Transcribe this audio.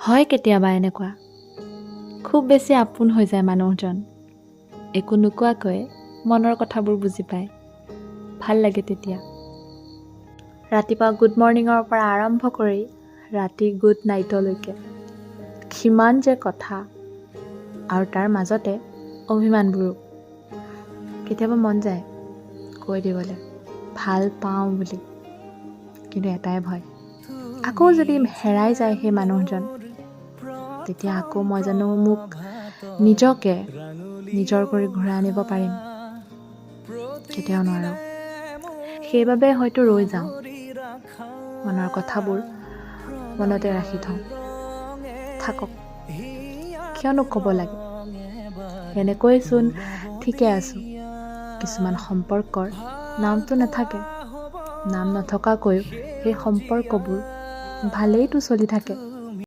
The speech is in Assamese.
হয় কেতিয়াবা এনেকুৱা খুব বেছি আপোন হৈ যায় মানুহজন একো নোকোৱাকৈ মনৰ কথাবোৰ বুজি পায় ভাল লাগে তেতিয়া ৰাতিপুৱা গুড মৰ্ণিঙৰ পৰা আৰম্ভ কৰি ৰাতি গুড নাইটলৈকে কিমান যে কথা আৰু তাৰ মাজতে অভিমানবোৰো কেতিয়াবা মন যায় কৈ দিবলৈ ভাল পাওঁ বুলি কিন্তু এটাই ভয় আকৌ যদি হেৰাই যায় সেই মানুহজন তেতিয়া আকৌ মই জানো মোক নিজকে নিজৰ কৰি ঘূৰাই আনিব পাৰিম কেতিয়াও নোৱাৰো সেইবাবে হয়তো ৰৈ যাওঁ মনৰ কথাবোৰ মনতে ৰাখি থওঁ থাকক কিয়নো ক'ব লাগে এনেকৈচোন ঠিকে আছো কিছুমান সম্পৰ্কৰ নামটো নাথাকে নাম নথকাকৈও সেই সম্পৰ্কবোৰ ভালেইতো চলি থাকে